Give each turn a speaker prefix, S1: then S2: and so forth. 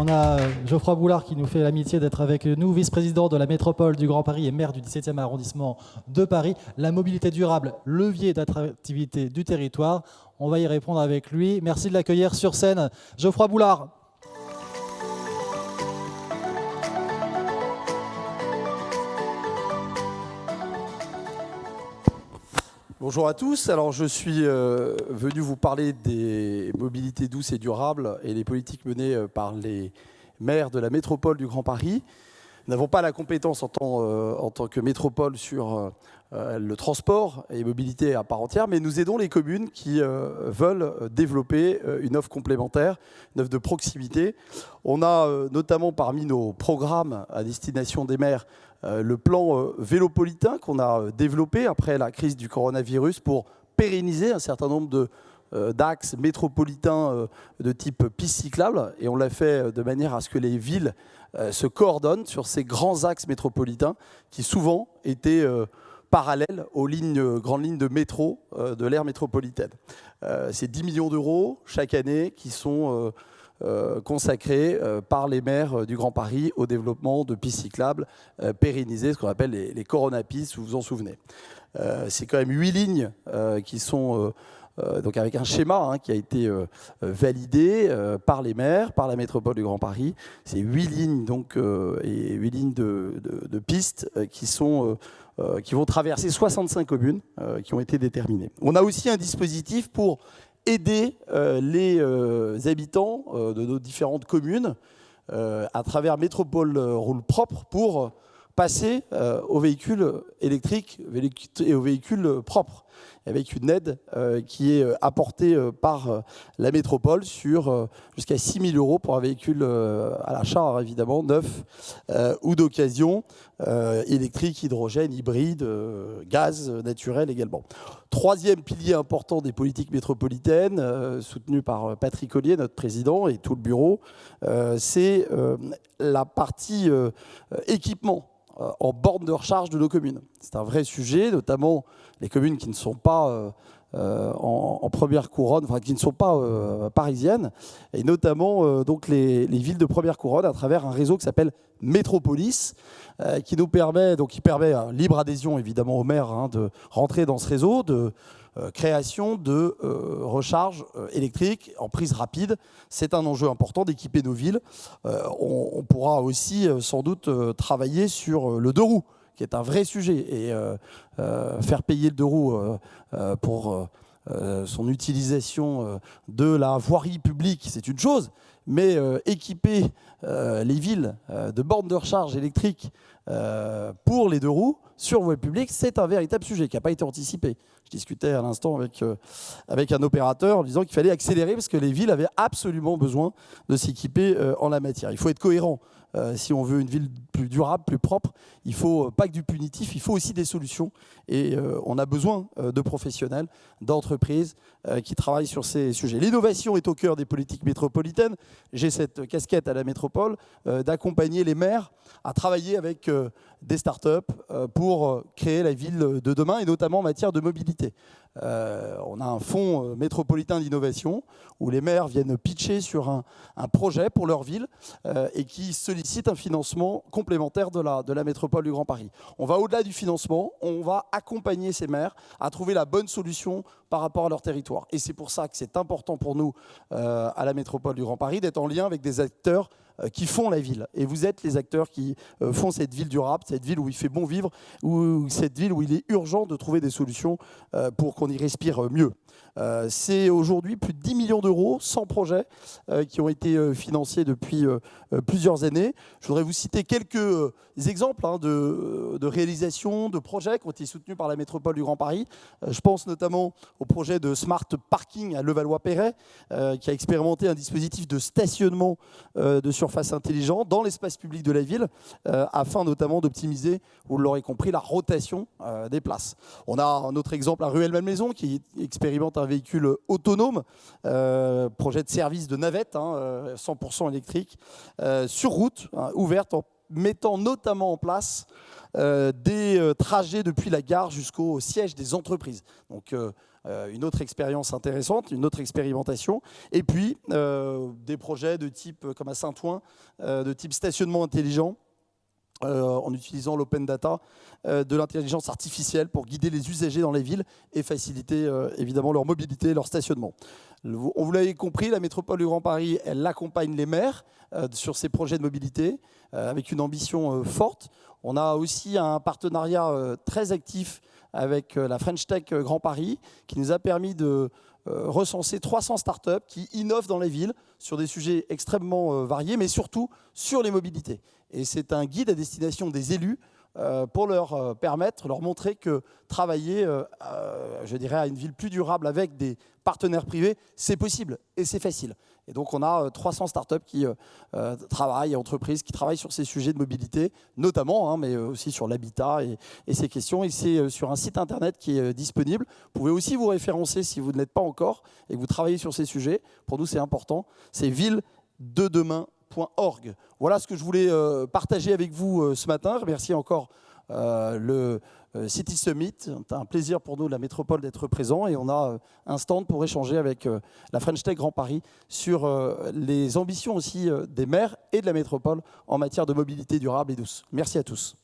S1: On a Geoffroy Boulard qui nous fait l'amitié d'être avec nous, vice-président de la métropole du Grand Paris et maire du 17e arrondissement de Paris. La mobilité durable, levier d'attractivité du territoire. On va y répondre avec lui. Merci de l'accueillir sur scène. Geoffroy Boulard.
S2: Bonjour à tous. Alors, je suis venu vous parler des mobilités douces et durables et des politiques menées par les maires de la métropole du Grand Paris. Nous n'avons pas la compétence en tant que métropole sur le transport et mobilité à part entière, mais nous aidons les communes qui veulent développer une offre complémentaire, une offre de proximité. On a notamment parmi nos programmes à destination des maires le plan vélopolitain qu'on a développé après la crise du coronavirus pour pérenniser un certain nombre d'axes métropolitains de type piste cyclable. Et on l'a fait de manière à ce que les villes se coordonnent sur ces grands axes métropolitains qui souvent étaient parallèles aux grandes lignes de métro de l'aire métropolitaine. C'est 10 millions d'euros chaque année qui sont consacrés par les maires du Grand Paris au développement de pistes cyclables pérennisées, ce qu'on appelle les Corona-pistes, vous vous en souvenez. C'est quand même 8 lignes qui sont donc avec un schéma qui a été validé par les maires, par la métropole du Grand Paris. C'est 8 lignes donc, et 8 lignes de pistes qui vont traverser 65 communes qui ont été déterminées. On a aussi un dispositif pour aider les habitants de nos différentes communes à travers Métropole Roule Propre pour passer aux véhicules électriques et aux véhicules propres, avec une aide qui est apportée par la métropole sur jusqu'à 6 000 € pour un véhicule à l'achat, évidemment, neuf ou d'occasion, électrique, hydrogène, hybride, gaz naturel également. Troisième pilier important des politiques métropolitaines, soutenu par Patrick Ollier, notre président, et tout le bureau, c'est la partie équipement en borne de recharge de nos communes. C'est un vrai sujet, notamment les communes qui ne sont pas en première couronne, enfin qui ne sont pas parisiennes, et notamment donc les villes de première couronne à travers un réseau qui s'appelle Métropolis, qui permet libre adhésion évidemment aux maires de rentrer dans ce réseau de création de recharge électrique en prise rapide. C'est un enjeu important d'équiper nos villes. On pourra aussi sans doute travailler sur le deux roues, qui est un vrai sujet, et faire payer le deux roues pour son utilisation de la voirie publique, c'est une chose, mais équiper les villes de bornes de recharge électrique pour les deux roues sur voie publique, c'est un véritable sujet qui n'a pas été anticipé. Je discutais à l'instant avec un opérateur en disant qu'il fallait accélérer parce que les villes avaient absolument besoin de s'équiper en la matière. Il faut être cohérent. Si on veut une ville plus durable, plus propre, il ne faut pas que du punitif, il faut aussi des solutions. Et on a besoin de professionnels, d'entreprises qui travaillent sur ces sujets. L'innovation est au cœur des politiques métropolitaines. J'ai cette casquette à la métropole d'accompagner les maires à travailler avec des startups pour créer la ville de demain, et notamment en matière de mobilité. On a un fonds métropolitain d'innovation où les maires viennent pitcher sur un projet pour leur ville et qui sollicite un financement complémentaire de la métropole du Grand Paris. On va au-delà du financement, on va accompagner ces maires à trouver la bonne solution par rapport à leur territoire. Et c'est pour ça que c'est important pour nous, à la métropole du Grand Paris, d'être en lien avec des acteurs qui font la ville. Et vous êtes les acteurs qui font cette ville durable, cette ville où il fait bon vivre, ou cette ville où il est urgent de trouver des solutions pour qu'on y respire mieux. C'est aujourd'hui plus de 10 millions d'euros, 100 projets qui ont été financés depuis plusieurs années. Je voudrais vous citer quelques exemples de réalisations, de projets qui ont été soutenus par la métropole du Grand Paris. Je pense notamment au projet de Smart Parking à Levallois-Perret, qui a expérimenté un dispositif de stationnement de surface intelligent dans l'espace public de la ville, afin notamment d'optimiser, vous l'aurez compris, la rotation des places. On a un autre exemple à Rueil-Malmaison qui expérimente un véhicule autonome, projet de service de navette, 100% électrique, sur route, ouverte, en mettant notamment en place des trajets depuis la gare jusqu'au siège des entreprises. Donc une autre expérience intéressante, une autre expérimentation. Et puis, des projets de type, comme à Saint-Ouen, de type stationnement intelligent, en utilisant l'open data, de l'intelligence artificielle pour guider les usagers dans les villes et faciliter évidemment leur mobilité et leur stationnement. Vous l'avez compris, la métropole du Grand Paris, elle accompagne les maires sur ces projets de mobilité avec une ambition forte. On a aussi un partenariat très actif avec la French Tech Grand Paris qui nous a permis de recenser 300 startups qui innovent dans les villes sur des sujets extrêmement variés, mais surtout sur les mobilités. Et c'est un guide à destination des élus pour leur permettre, leur montrer que travailler, je dirais, à une ville plus durable avec des partenaires privés, c'est possible et c'est facile. Et donc on a 300 startups qui travaillent, entreprises qui travaillent sur ces sujets de mobilité, notamment, mais aussi sur l'habitat et ces questions. Et c'est sur un site internet qui est disponible. Vous pouvez aussi vous référencer si vous ne l'êtes pas encore et que vous travaillez sur ces sujets. Pour nous, c'est important. C'est villededemain.org. Voilà ce que je voulais partager avec vous ce matin. Remercier encore le City Summit. C'est un plaisir pour nous, la métropole, d'être présent. Et on a un stand pour échanger avec la French Tech Grand Paris sur les ambitions aussi des maires et de la métropole en matière de mobilité durable et douce. Merci à tous.